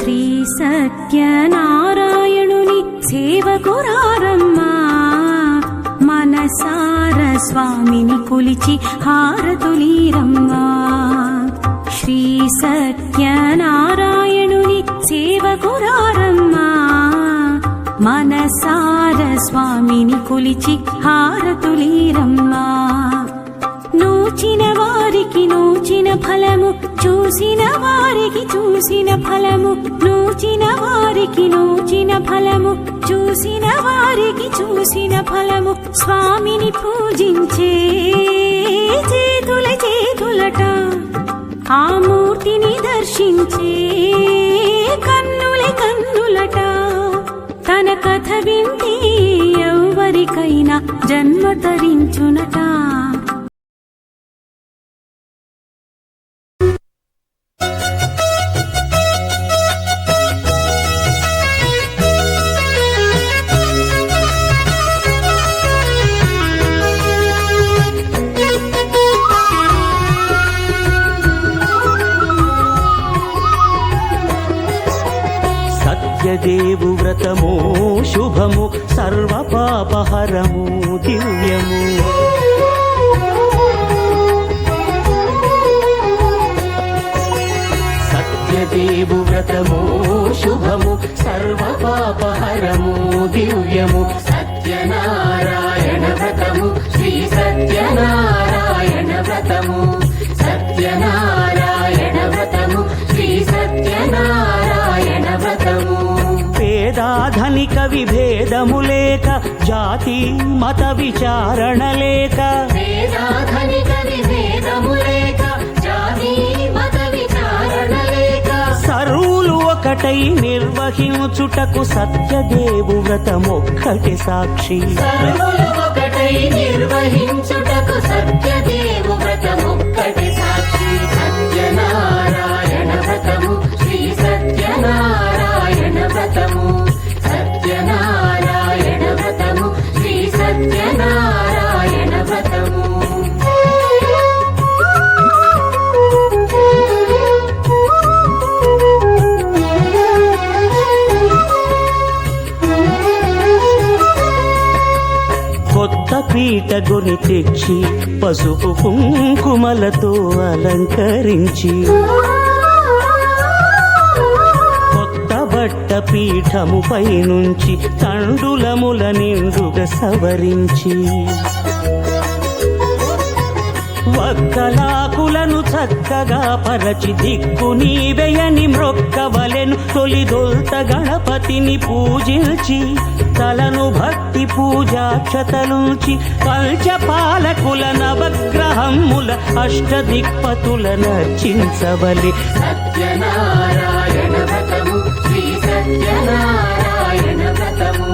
శ్రీ సత్యనారాయణుని సేవకురారమ్మా మనసార స్వామిని కొలిచి హారతులీరమ్మా శ్రీ సత్యనారాయణుని సేవకురారమ్మా మనసార స్వామిని కొలిచి హారతులీరమ్మా నూచిన వారికి నూచిన ఫలము చూసిన వారికి చూసిన ఫలము నూచిన వారికి నూచిన ఫలము చూసిన వారికి చూసిన ఫలము స్వామిని పూజించే చేతుల చేతులట ఆ మూర్తిని దర్శించే కన్నుల కన్నులట తన కథ వింటే ఎవరికైనా జన్మ తరించునట సత్యదేవు వ్రతము శుభము సర్వపాపహరము దివ్యము సత్యదేవు వ్రతము శుభము సర్వపాపహరము దివ్యము సత్యనారాయణ వ్రతము శ్రీ సత్యనారాయణ వ్రతము సత్యనారాయణ వ్రతము శ్రీ సత్యనారాయణ వ్రతము పేదాధనిక విభేదము లేక జాతి మత విచారణ లేక పేదాధనిక విభేదము లేక జాతి మత విచారణ లేక సర్వులు ఒకటై నిర్వహించుటకు సత్యదేవు వ్రతమొక్కటి సాక్షి సర్వులు ఒకటై నిర్వహించుటకు సత్యదేవు వ్రతమొక్కటి సాక్షి సత్యనారాయణ వ్రతము శ్రీ సత్యనారాయణ వ్రతము సత్యనారాయణ వ్రతము శ్రీ సత్యనారాయణ వ్రతము కొత్త పీట గొని తెచ్చి పసుపు కుంకుమలతో అలంకరించి కొత్త బట్ట పీఠముపై నుంచి తండులముల నిండుగా సవరించి వక్కలాకులను చక్కగా పరచి దిక్కు నీవెయని మ్రొక్కవలెను తొలిదొల్త గణపతిని పూజించి తలను భక్తి పూజాక్షతలుంచి పంచపాలకుల నవగ్రహముల అష్టదిక్పతుల నర్చించవలె సత్యనారాయణ వ్రతము శ్రీ సత్యనారాయణ వ్రతము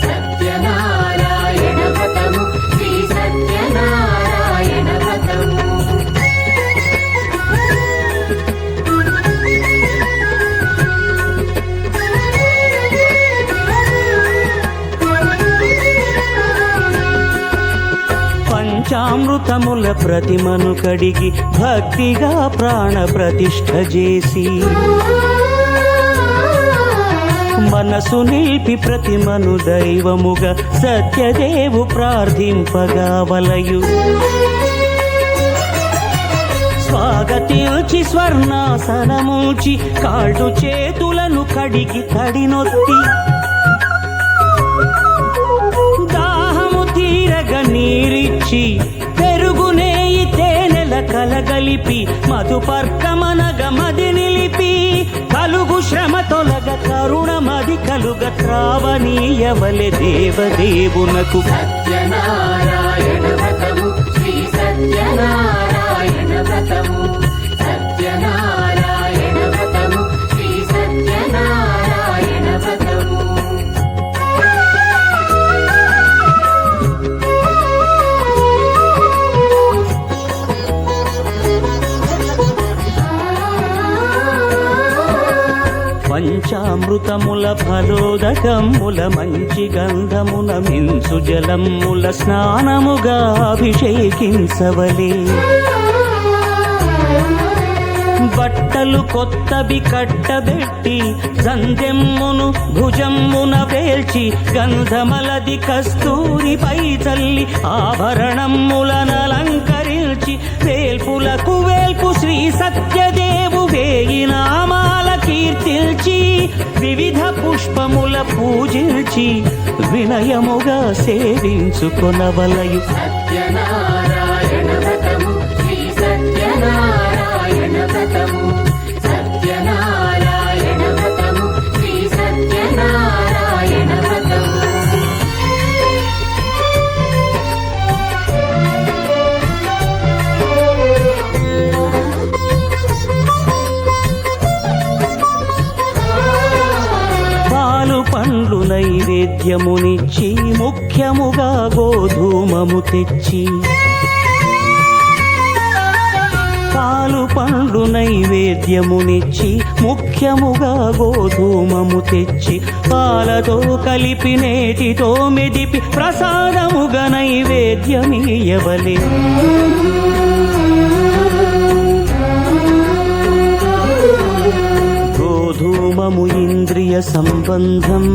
సత్యనారాయణ వ్రతము శ్రీ సత్యనారాయణ వ్రతము పంచామృతముల ప్రతిమను కడిగి భక్తిగా ప్రాణ ప్రతిష్ఠ చేసి మనసు నిలిపి ప్రతిమను దైవముగా సత్యదేవు ప్రార్థింపగా వలయు స్వాగతించి స్వర్ణాసనముచి కాళ్ళు చేతులను కడిగి తడినొత్తి దాహము తీరగ నీరిచ్చి పెరుగునేయి తేనెల కలగలిపి మధుపర్కమనగ మది నిలిపి కలుగు శ్రమ తొలగ కరుణమది కలుగ త్రావనీయవలె దేవదేవునకు సత్యనారాయణ వ్రతము శ్రీ సత్యనారాయణ వ్రతము సత్యనారాయణ వ్రతము శ్రీ సత్యనారాయణ వ్రతము పంచామృతముల ఫలోదకముల మంచి గంధమున మించు జలముల స్నానముగా అభిషేకించవలే బట్టలు బట్టలు కొత్తవి కట్టబెట్టి సందెమ్మును భుజమ్మున వేల్చి గంధమలది కస్తూరిపై చల్లి ఆభరణములనలంకరించి వేల్పులకు వేల్పు శ్రీ సత్యదేవు వేయి నామాల కీర్తిల్చి వివిధ పుష్పముల పూజించి వినయముగా సేవించుకొనవలయు. సత్యనారాయణ వ్రతము శ్రీ సత్యనారాయణ వ్రతము సత్యనారాయణ వ్రతము శ్రీ సత్యనారాయణ వ్రతము పాలు పండ్లు నైవేద్యమునిచ్చి ముఖ్యముగా గోధూమము తెచ్చి పాలు పండ్లు నైవేద్యమునిచ్చి ముఖ్యముగా గోధూమము తెచ్చి పాలతో కలిపి నేతితో మెదిపి ప్రసాదముగా నైవేద్యమీయవలె. గోధూమము ఇంద్రియ సంబంధం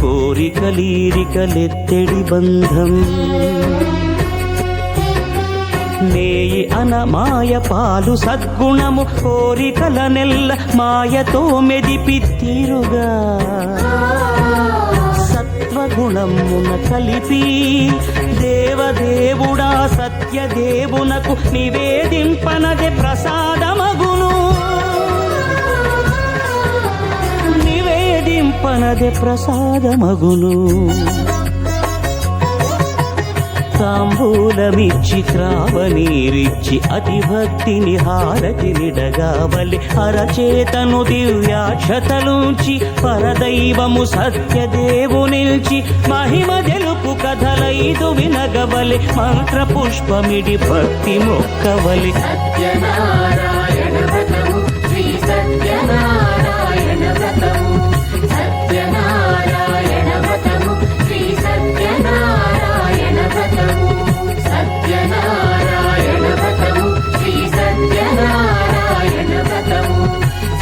కోరికలీరికలెత్తెడి బంధం నేయి అనమాయ పాలు సద్గుణము కోరికల నెల్ల మాయతో మెదిపి తీరుగా సత్వగుణమున కలిపి దేవదేవుడా సత్యదేవునకు నివేదింపనదే ప్రసాదమగును. నివేదింపనదే ప్రసాదమగును. తాంబూలమిచ్చి త్రావనీరిచ్చి అతి భక్తిని హారతినిడగావలి అరచేతను దివ్యాక్షతలుంచి పరదైవము సత్యదేవు నిల్చి మహిమ తెలుపు కథలైదు వినగవలి మంత్ర పుష్పమిడి భక్తి మొక్కవలి. సత్యనారాయణ వ్రతము శ్రీ సత్యనారాయణ వ్రతము సత్యనారాయణ వ్రతము శ్రీ సత్యనారాయణ వ్రతము సత్యనారాయణ వ్రతము శ్రీ సత్యనారాయణ వ్రతము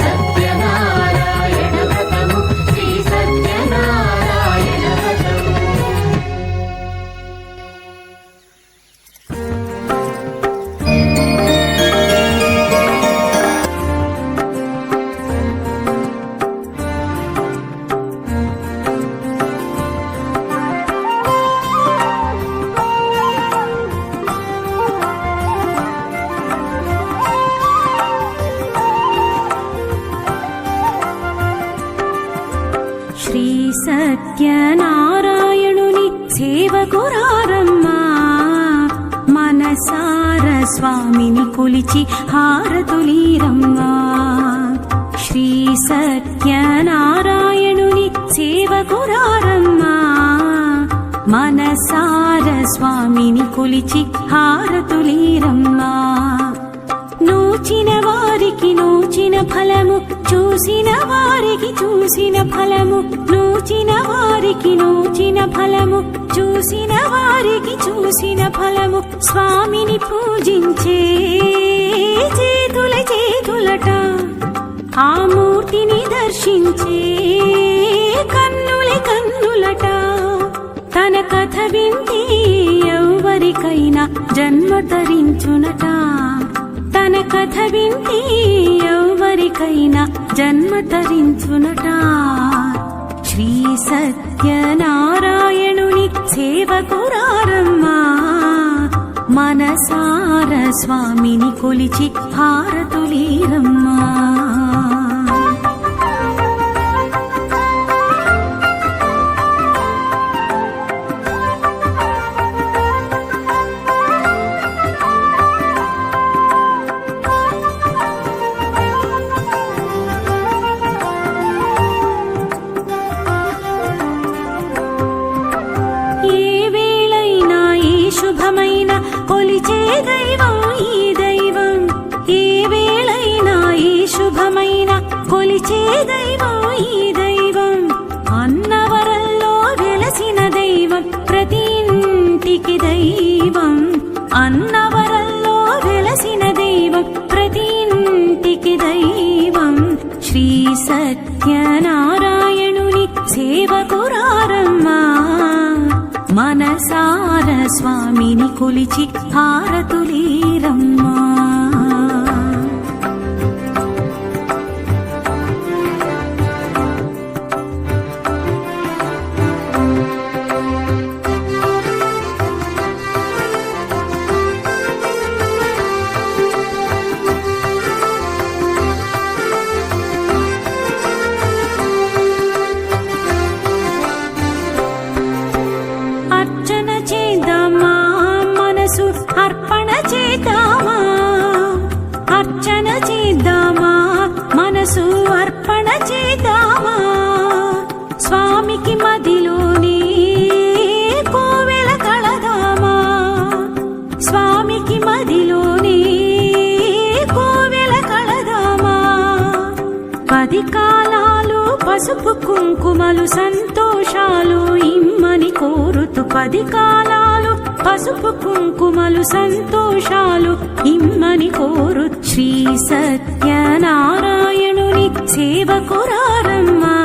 సత్యనారాయణ వ్రతము శ్రీ సత్యనారాయణ వ్రతము శ్రీ సత్యనారాయణుని సేవకురారమ్మా మనసార స్వామిని కొలిచి హారతులీరమ్మా. శ్రీ సత్యనారాయణుని సేవకురారమ్మా మనసార స్వామిని కొలిచి హారతులీరమ్మా. నూచిన వారికి నూచిన ఫలము చూసిన వారికి చూసిన ఫలము నూచిన వారికి నూచిన ఫలము చూసిన వారికి చూసిన ఫలము స్వామిని పూజించే చేతుల చేతులట ఆ మూర్తిని దర్శించే కన్నుల కన్నులట. తన కథ వింటే ఎవరికైనా జన్మ తరించునట. తన కథ వింటే ఎవరికైనా జన్మ తరించునట. శ్రీ సత్యనారాయణుని సేవకురారమ్మా మనసార స్వామిని కొలిచి హారతులీరమ్మా. కొలిచే దైవం ఈ దైవం ఏ వేళైనా ఈ శుభమైన కొలిచే దైవం ఈ దైవం. అన్నవరంలో వెలసిన దైవం ప్రతి ఇంటికి దైవం. అన్నవరంలో వెలసిన దైవం సత్యనారాయణుని సేవకురారమ్మా మనసార స్వామిని కొలిచి హారతులీరమ్మా అర్చన చేద్దామా మనసు అర్పణ చేద్దామా అర్చన చేద్దామా మనసు అర్పణ చేద్దామా స్వామికి మదిలోనే కోవెల కళదామా స్వామికి మదిలోనే కోవెల కళదామా 10 కాలాలు పసుపు కుంకుమలు సంతోషాలు ఇమ్మని కోరుతూ 10 కాలాలు పసుపు కుంకుమలు సంతోషాలు ఇమ్మని కోరు శ్రీ సత్యనారాయణుని సేవకురారమ్మా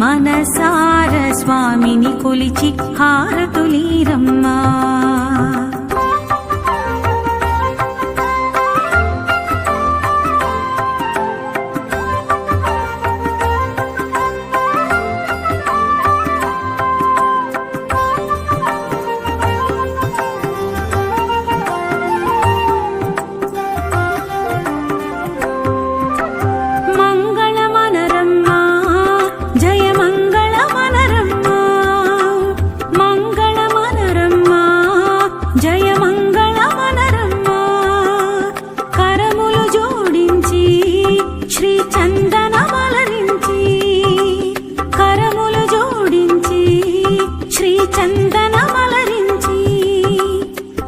మనసార స్వామిని కొలిచి హారతులీరమ్మా మంగళమనరమ్మా జయ మంగళమనరమ్మా మంగళమనరమ్మా జయ మంగళమనరమ్మా కరములు జోడించి శ్రీ చందనమలరించి కరములు జోడించి శ్రీ చందనమలరించి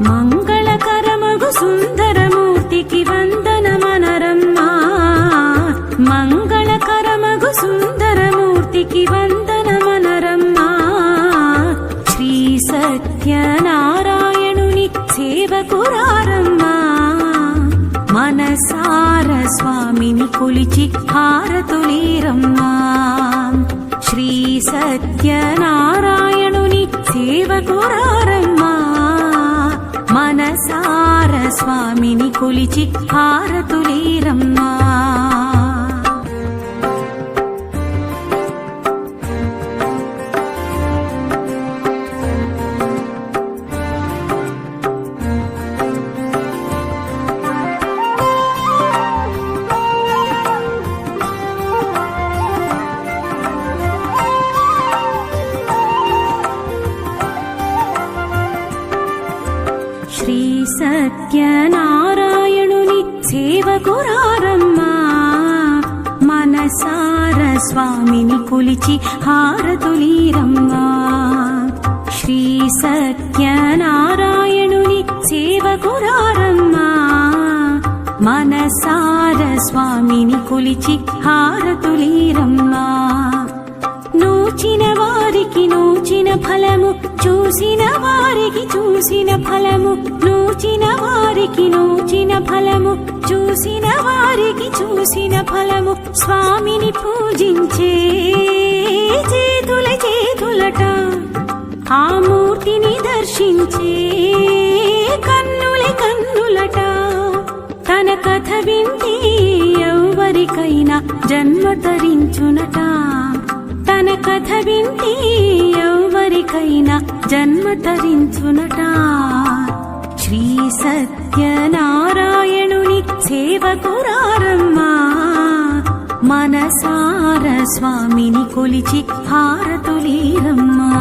మంగళకరమగు సుందరమూర్తికి వందనమనరమ్మా మంగళకరమగు సుందరమూర్తికి వందనమనరమ్మా శ్రీ సత్యనారాయణుని సేవకురారమ్మా మనసార స్వామిని కొలిచి హారతులీరమ్మా శ్రీ సత్యనారాయణుని సేవకురారమ్మా మనసార స్వామిని కొలిచి హారతులీరమ్మా శ్రీ సత్యనారాయణుని సేవకురారమ్మా మనసార స్వామిని కొలిచి హారతులీరమ్మా శ్రీ సత్యనారాయణుని సేవకురారమ్మా మనసార స్వామిని కొలిచి హారతులీరమ్మా నూచిన వారికి నూచిన ఫలము చూసిన వారికి చూసిన ఫలము నూచిన వారికి నూచిన ఫలము చూసిన వారికి చూసిన ఫలము స్వామిని పూజించే చేతుల చేతులట ఆ మూర్తిని దర్శించే కన్నుల కన్నులట తన కథ వింటే ఎవరికైనా జన్మ తరించునట తన కథ వింటే ఎవరికైనా జన్మ తరించునట శ్రీ సత్యనారాయణుని సేవకురారమ్మా మనసార స్వామిని కొలిచి హారతులీరమ్మా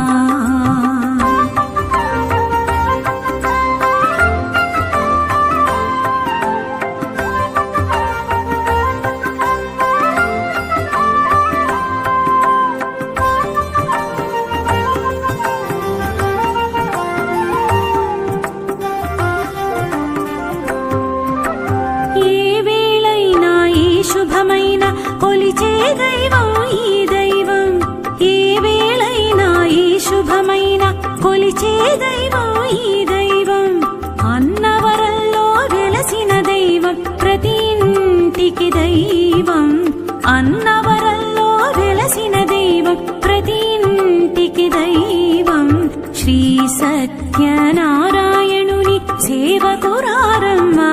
శుభమైన కొలిచే దైవం ఈ దైవం ఏ వేళైనా ఈ శుభమైన కొలిచే దైవం ఈ దైవం అన్నవరంలో వెలసిన దైవం ప్రతి ఇంటికి దైవం అన్నవరంలో వెలసిన దైవం ప్రతి ఇంటికి దైవం శ్రీ సత్యనారాయణుని సేవకురారమ్మా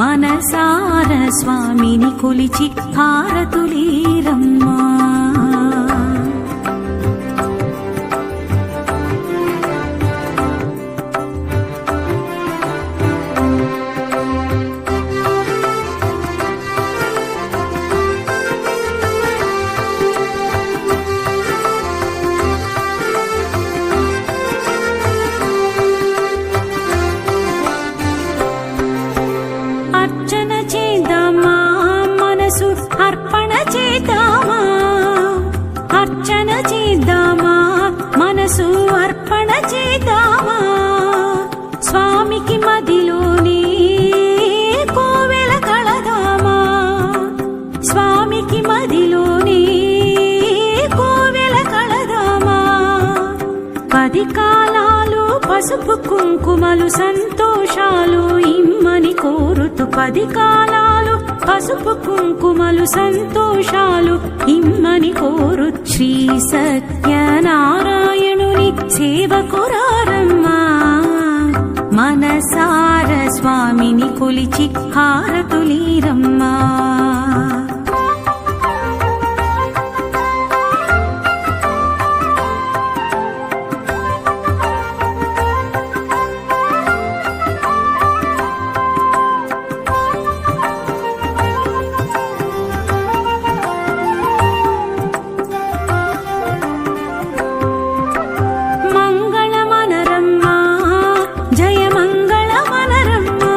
మనసార స్వామిని కొలిచి హారతులీరమ్మా అర్చన చేద్దామా మనసు అర్పణ చేద్దామా అర్చన చేద్దామా మనసు అర్పణ చేద్దామా స్వామికి మదిలోనే కోవెల కళదామా స్వామికి మదిలోనే కోవెల కళదామా 10 కాలాలు పసుపు కుంకుమలు సంతోషాలు ఇమ్మని కోరుతూ 10 కాలాలు పసుపు కుంకుమలు సంతోషాలు ఇమ్మని కోరు శ్రీ సత్యనారాయణుని సేవకురారమ్మా మనసార స్వామిని కొలిచి హారతులీరమ్మా మంగళమనరమ్మా జయ మంగళమనరమ్మా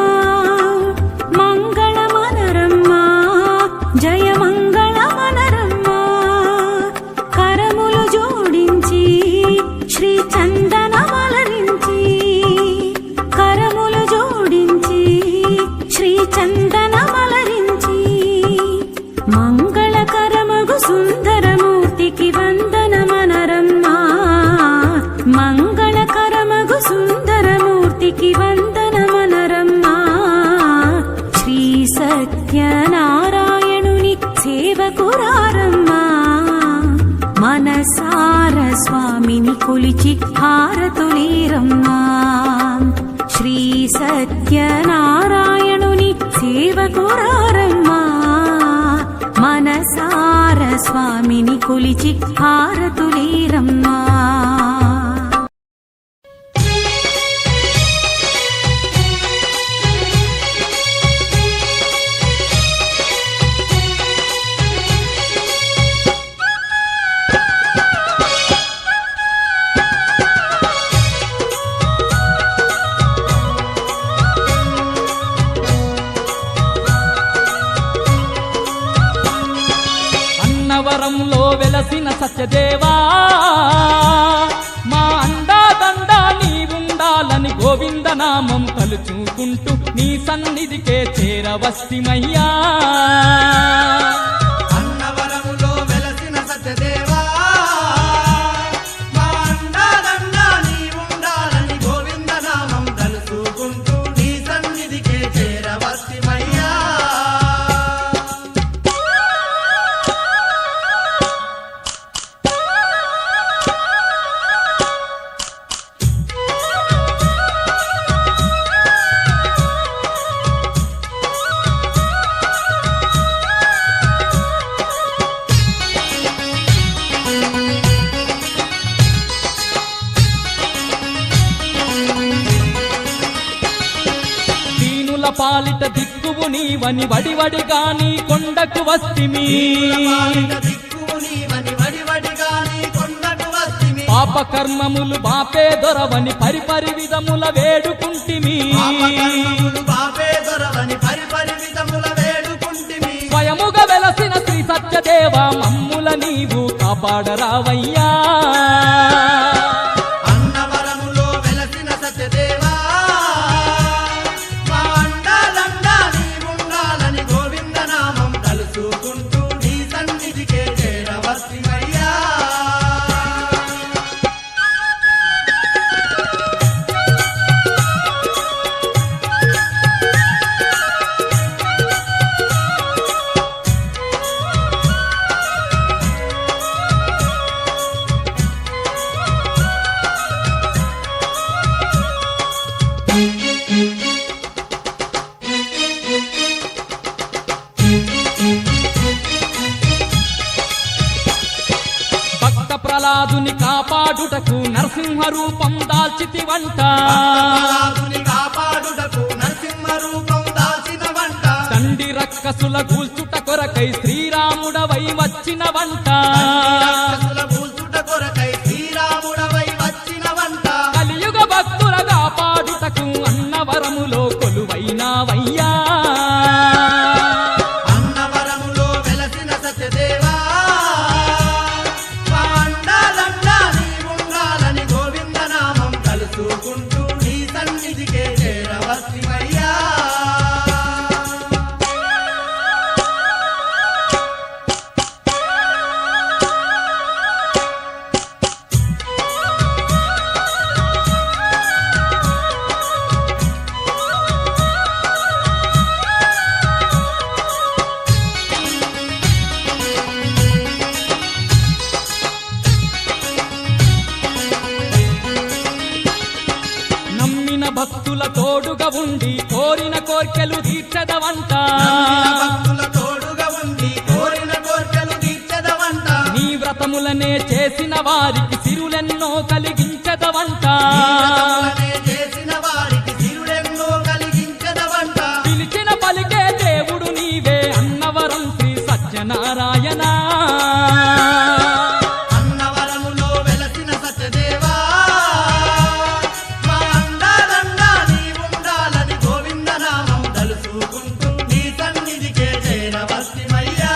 మంగళమనరమ్మా జయ మంగళమనరమ్మా కరములు జోడించి శ్రీ చందనమలరించి కరములు జోడించి శ్రీ చందనమలరించి మంగళకరమగు సుందరమూర్తికి వందనమనరమ్మా మంగళకరమగు సుందరమూర్తికి వందనమనరమ్మా శ్రీ సత్యనారాయణుని సేవకురారమ్మా మనసార స్వామిని కొలిచి హారతులీరమ్మా శ్రీ సత్యనారాయణుని సేవకురారమ్మా మనసార స్వామిని కొలిచి హారతులీరమ్మా అన్నవరంలో వెలసిన సత్యదేవా మా అండాదండ నీవుండాలని గోవిందనామం తలుచుకుంటూ నీ సన్నిధికే చేరవస్తిమయ్యా అన్నవరములో వెలసిన సత్యదేవా మా అండాదండ నీవుండాలని గోవిందనామం తలుచుకుంటూ నీ సన్నిధికే చేరవస్తిమయ్యా దీనుల పాలిట దిక్కువు నీవని వడివడిగా నీ కొండకు వస్తిమి దిక్కువు నీవని వడివడిగా నీ కొండకు వస్తిమి పాప కర్మములు బాపే దొరవని పరిపరి విధముల వేడుకుంటిమి పాపకర్మములు బాపే దొరవని పరిపరి విధముల వేడుకుంటిమి స్వయముగా వెలసిన శ్రీ సత్యదేవ మమ్ముల నీవు కాపాడరావయ్యా అన్నవరములో వెలసిన సత్యదేవా మా అండాదండ నీవుండాలని గోవిందనామం తలుచుకుంటూ నీ సన్నిధికే చేరవస్తిమయ్యా కాపాడుటకు నరసింహ రూపం దాల్చితివంట ప్రహ్లాదుని కాపాడుటకు నరసింహ రూపం దాల్చిన వంట దండి రక్కసుల గూల్చుట కొరకై శ్రీరాముడవై వచ్చిన వంట రాక్షసుల కూల్చుట కొరకై శ్రీరాముడవై వచ్చిన వంట కలియుగ భక్తుల కాపాడుటకు అన్నవరములో కొలువైనావయ్యా అన్నవరములో వెలసిన సత్యదేవా మా అండాలండా నీవుండాలని గోవింద నామం తలుచుకుంటూ నీ సన్నిధికే చేరవస్తిమయ్యా నమ్మిన భక్తుల తోడుగా ఉండి కోరిన కోర్కెలు తీర్చదవంట భక్తుల తోడుగా ఉండి కోరిన కోర్కెలు తీర్చదవంట నీ వ్రతములనే చేసిన వారికి సిరులెన్నో కలిగించదవంట వ్రతములనే చేసిన వారికి సిరులెన్నో కలిగించదవంట పిలిచిన పలికే దేవుడు నీవే అన్నవరం శ్రీ సత్యనారాయణ అన్నవరములో వెలసిన సత్యదేవా మా అండాలండా నీవుండాలని గోవింద నామం తలుచుకుంటూ నీ సన్నిధికే చేరవస్తిమయ్యా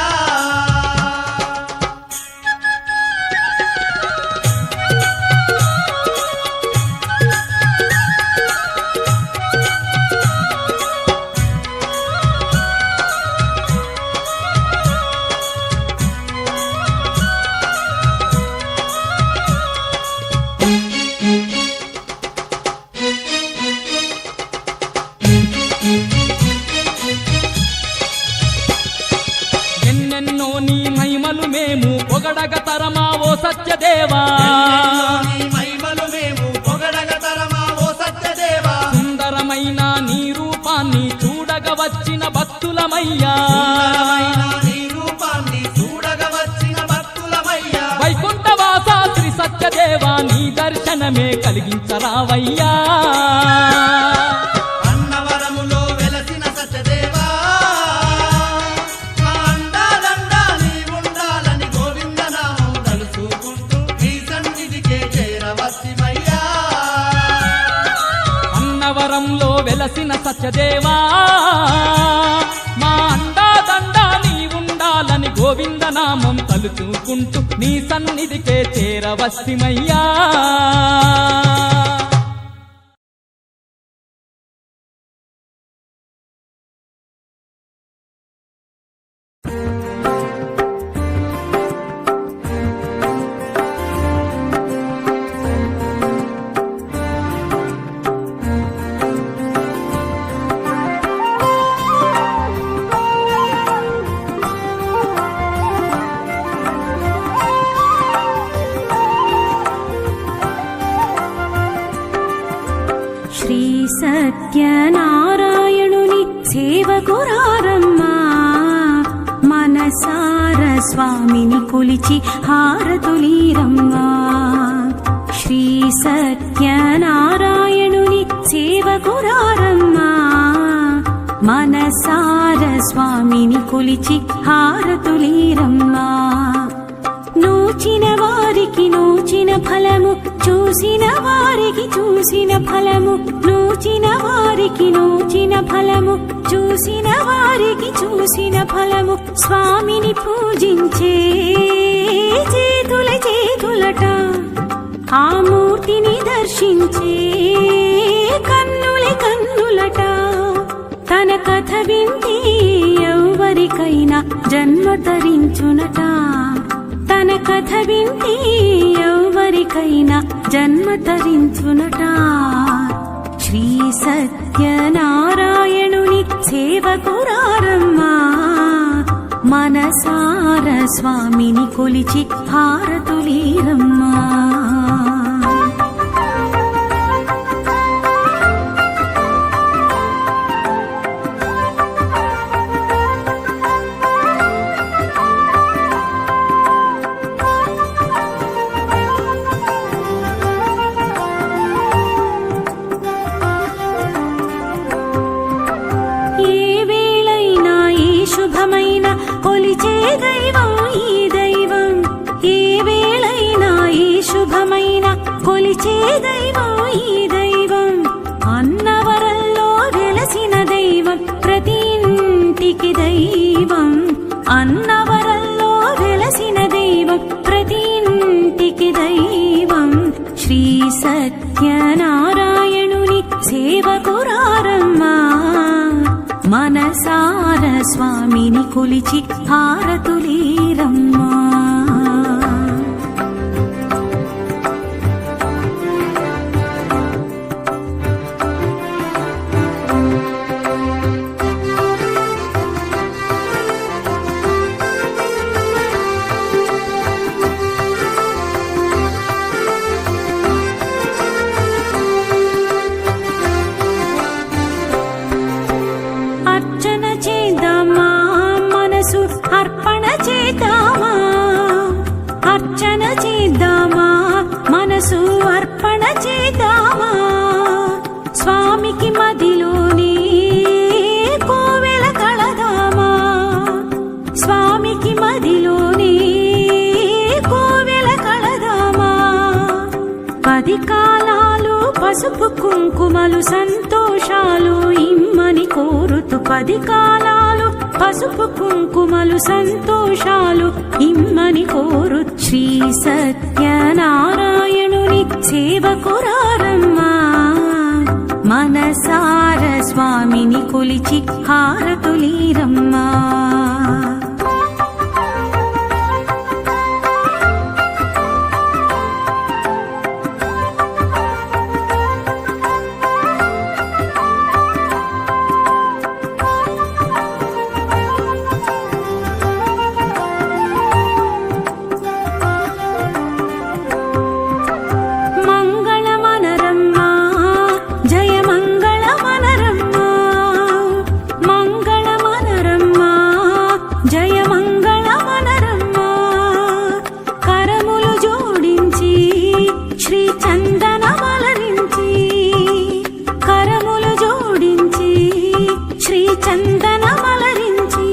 ఎన్నెన్నో నీ మహిమలు మేము పొగడగ తరమా ఓ సత్యదేవా నీ మహిమలు మేము పొగడగ తరమా ఓ సత్యదేవా సుందరమైన నీ రూపాన్ని చూడగ వచ్చిన భక్తులమయ్యా సుందరమైన నీ రూపాన్ని చూడగ వచ్చిన భక్తులమయ్యా వైకుంఠవాస శ్రీ సత్యదేవా నీ దర్శనమే కలిగించరావయ్యా అన్నవరములో వెలసిన సత్యదేవా మా అండాలండా నీవుండాలని గోవింద నామం తలుచుకుంటూ నీ సన్నిధికే చేరవస్తిమయ్యా అన్నవరంలో వెలసిన సత్యదేవా మా అండాదండా నీ ఉండాలని గోవింద నామం తలుచుకుంటూ నీ సన్నిధికే చేరవస్తిమయ్యా శ్రీ సత్యనారాయణుని సేవకురారమ్మా మనసార స్వామిని కొలిచి హారతులీరమ్మా శ్రీ సత్యనారాయణుని సేవకురారమ్మా మనసార స్వామిని కొలిచి హారతులీరమ్మా నోచిన వారికి నోచిన ఫలము చూసిన వారికి చూసిన ఫలము నోచిన వారికి నోచిన ఫలము చూసిన వారికి చూసిన ఫలము స్వామిని పూజించే చేతుల చేతులట ఆ మూర్తిని దర్శించే కన్నుల కన్నులట తన కథ వింటే ఎవరికైనా జన్మ తరించునట తన కథ వింటే ఎవరికైనా జన్మ తరించునట శ్రీ సత్యనారాయణుని సేవకురారమ్మా మనసార స్వామిని కొలిచి హారతులీరమ్మా కొలిచే దైవం ఈ దైవం, ఏ వేళైనా ఏ శుభమైన కొలిచే దైవం ఈ దైవం. అన్నవరంలో వెలసిన దైవం, ప్రతి ఇంటికి దైవం. అన్నవరంలో వెలసిన దైవం, ప్రతి ఇంటికి దైవం. శ్రీ సత్యనారాయణుని సేవకురారమ్మా, మనసార స్వామిని కొలిచి హారతులీరమ్మా. అర్చన చేద్దామా, మనసు అర్పణ చేద్దామా. అర్చన చేద్దామా, మనసు అర్పణ చేద్దామా. స్వామికి మదిలోనే కోవెల కళదామా. స్వామికి మదిలోనే కోవెల కళదామా. 10 కాలాలు పసుపు కుంకుమలు సంతోషాలు ఇమ్మని కోరుతూ, 10 కాలాలు పసుపు కుంకుమలు సంతోషాలు ఇమ్మని కోరు. శ్రీ సత్యనారాయణుని సేవకురారమ్మా, మనసార స్వామిని కొలిచి హారతులీరమ్మా. మంగళమనరమ్మా, జయ మంగళమనరమ్మా. మంగళమనరమ్మా, జయ మంగళమనరమ్మా. కరములు జోడించి శ్రీ చందనమలరించి, కరములు జోడించి శ్రీ చందనమలరించి.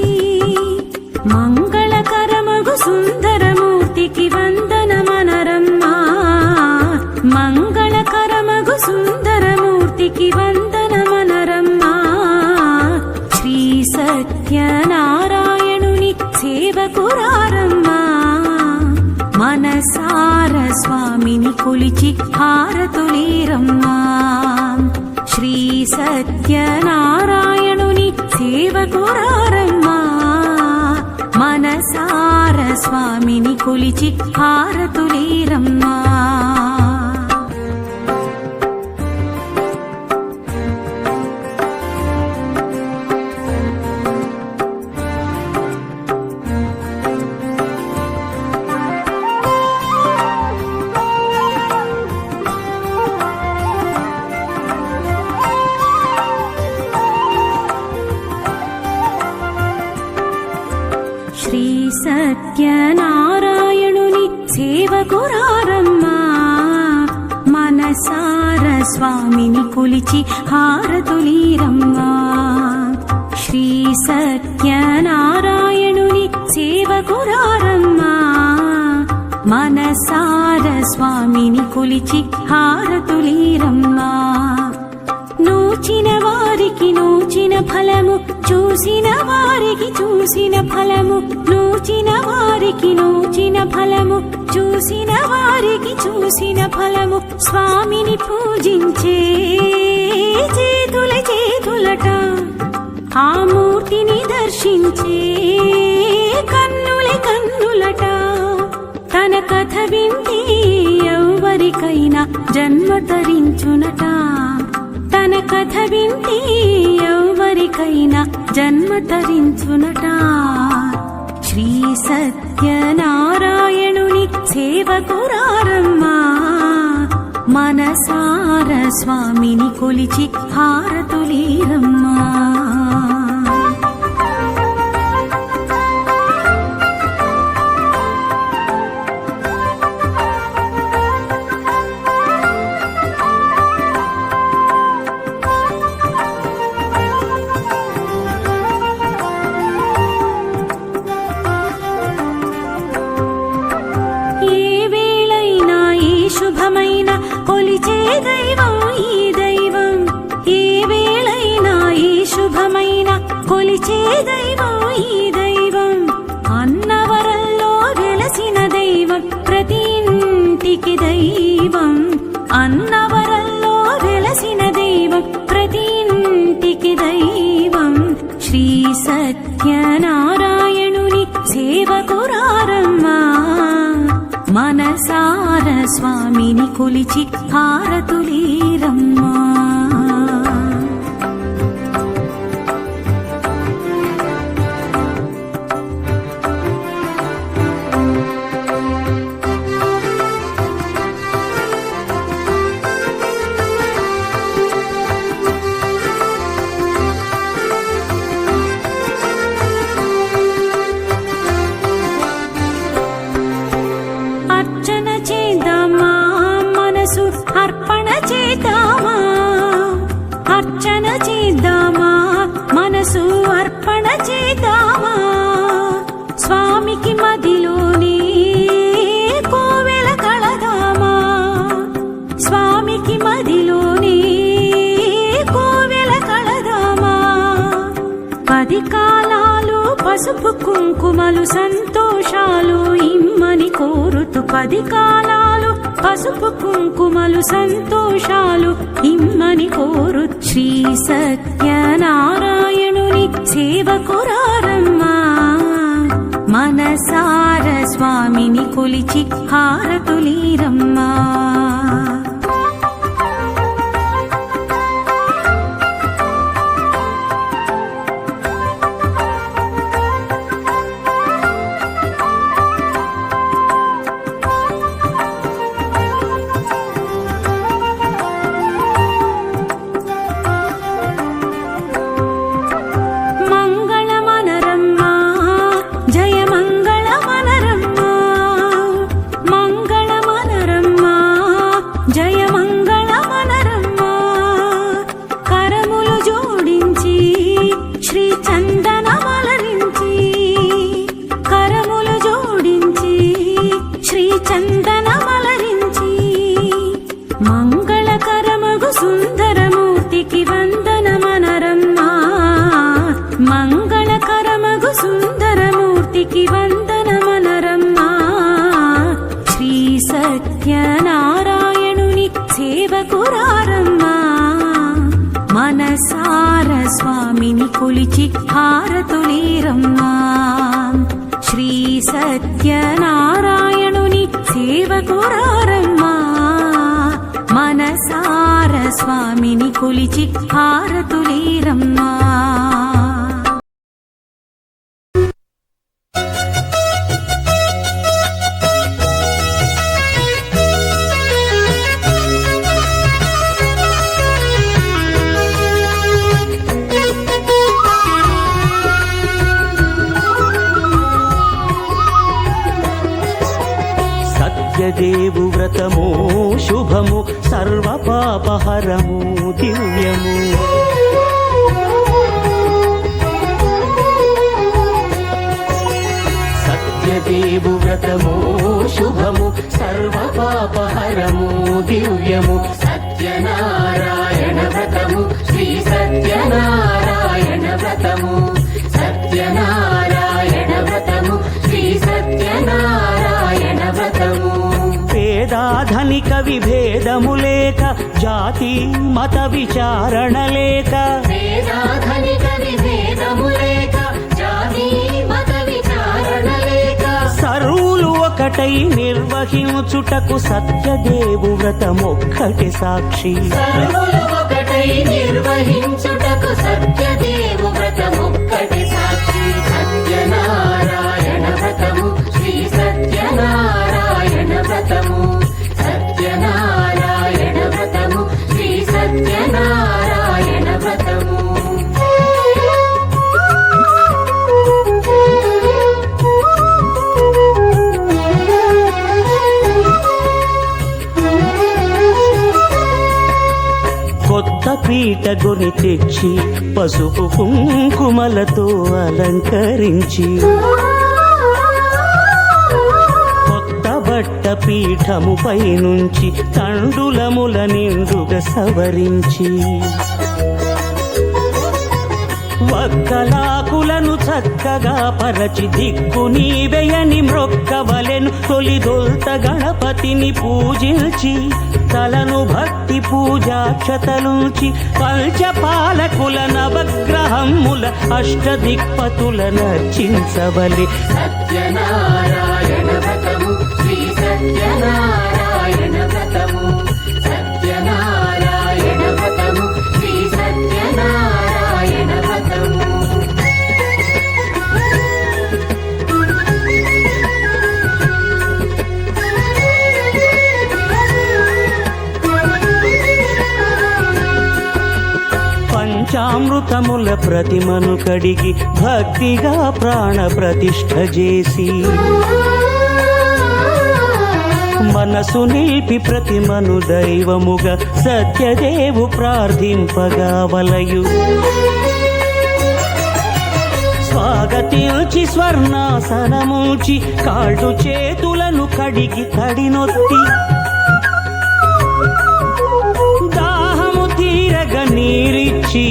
మంగళకరమగు సుందరమూర్తికి వందనమనరమ్మా. మంగళకరమగు సుందరమూర్తికి వందనమనరమ్మా. శ్రీ సత్యనారాయణుని సేవకురారమ్మా, మనసార స్వామిని కొలిచి హారతులీరమ్మా. శ్రీ సత్యనారాయణుని సేవకురారమ్మా, మనసార స్వామిని కొలిచి హారతులీరమ్మా. శ్రీ సత్యనారాయణుని సేవకురారమ్మా, మనసార స్వామిని కొలిచి హారతులీరమ్మా. శ్రీ సత్యనారాయణుని సేవకురారమ్మా, మనసార స్వామిని కొలిచి హారతులీరమ్మా. నూచిన వారికి నూచిన ఫలము, చూసిన వారికి చూసిన ఫలము. నూచిన వారికి నూచిన ఫలము, చూసిన వారికి చూసిన ఫలము. స్వామిని పూజించే చేతుల చేతులట, ఆ మూర్తిని దర్శించే కన్నుల కన్నులట. తన కథ వింటే ఎవరికైనా జన్మ తరించునట. తన కథ వింటే ఎవరికైనా జన్మ తరించునట. శ్రీ సత్యనారాయణుని సేవకురారమ్మా, మనసార స్వామిని కొలిచి హారతులీరమ్మా. దైవం ఈ దైవం, ఏ వేళైనా ఏ శుభమైన కొలిచే దైవం ఈ దైవం. అన్నవరంలో వెలసిన దైవం ప్రతి ఇంటికి దైవం, అన్నవరంలో వెలసిన దైవం ప్రతి ఇంటికి దైవం. శ్రీ సత్యనారాయణుని సేవకురారమ్మా, మనసార స్వామిని కొలిచి హారతులీరమ్మా. అర్చన చేద్దామా, మనసు అర్పణ చేద్దామా, అర్చన చేద్దామా, మనసు అర్పణ చేద్దామా. స్వామికి మదిలోనే కోవెల కళదామా, స్వామికి మదిలోనే కోవెల కళదామా. 10 కాలాలు పసుపు కుంకుమలు సంతోషాలు ఇమ్మని కోరుతూ, 10 కాలాలు పసుపు కుంకుమలు సంతోషాలు ఇమ్మని కోరు. శ్రీ సత్యనారాయణుని సేవకురారమ్మా, మనసార స్వామిని కొలిచి హారతులీరమ్మా. మంగళమనరమ్మా, జయ మంగళమనరమ్మా, మంగళమనరమ్మా, జయ మంగళమనరమ్మా. కరములు జోడించి శ్రీ చందనమలరించి, కరములు జోడించి శ్రీ చందనమలరించి. మంగళకరమగు సుందరమూర్తికి వందనమనరమ్మా, మంగళకరమగు సుందరమూర్తికి వందనమనరమ్మా. శ్రీ సత్యనారాయణుని సేవకురారమ్మా, మనసార స్వామిని కొలిచి హారతులీరమ్మా. శ్రీ సత్యనారాయణుని సేవకురారమ్మా, మనసార స్వామిని కొలిచి హారతులీరమ్మా. సత్యదేవు వ్రతము శుభము, సర్వ పాపహరము దివ్యము. సత్యదేవు వ్రతము శుభము, సర్వ పాపహరము దివ్యము. సత్యనారాయణ వ్రతము, శ్రీ సత్యనారాయణ వ్రతము, సత్యనారాయణ వ్రతము, శ్రీ సత్యనారాయణ వ్రతము. పేదాధనిక విభేదము లేక, జాతి మత విచారణ లేక, వేదాధనిక విభేదము లేక, జాతి మత విచారణ లేక, సర్వులు ఒకటై నిర్వహించుటకు సత్యదేవు వ్రతమొక్కటి సాక్షి. సర్వులు ఒకటై నిర్వహించుటకు సత్యదేవు వ్రతమొక్కటి సాక్షి. సత్యనారాయణ వ్రతము, శ్రీ సత్యనారాయణ వ్రతము, సత్యనారాయణ వ్రతము, శ్రీ సత్యనారాయణ వ్రతము. కొత్త పీట గొని తెచ్చి పసుపు కుంకుమలతో అలంకరించి, కొత్త బట్ట పీఠముపై నుంచి తండులముల నిండుగా సవరించి వక్కలాకులను చక్కగా పరచి దిక్కు నీవెయని మ్రొక్కవలెను తొలిదొల్త గణపతిని పూజించి తలను భక్తి పూజాక్షతలుంచి పంచపాలకుల నవగ్రహముల అష్టదిక్పతుల నర్చించవలె సత్యనారాయణ వ్రతము శ్రీ సత్యనారాయణ వ్రతము సత్యనారాయణ వ్రతము శ్రీ సత్యనారాయణ వ్రతము పంచామృతముల ప్రతిమను కడిగి భక్తిగా ప్రాణ ప్రతిష్ఠ చేసి మనసు నిలిపి ప్రతిమను దైవముగా సత్యదేవు ప్రార్థింపగా వలయు స్వాగతించి స్వర్ణాసనముంచి కాళ్ళు చేతులను కడిగి తడినొత్తి దాహము తీరగ నీరిచ్చి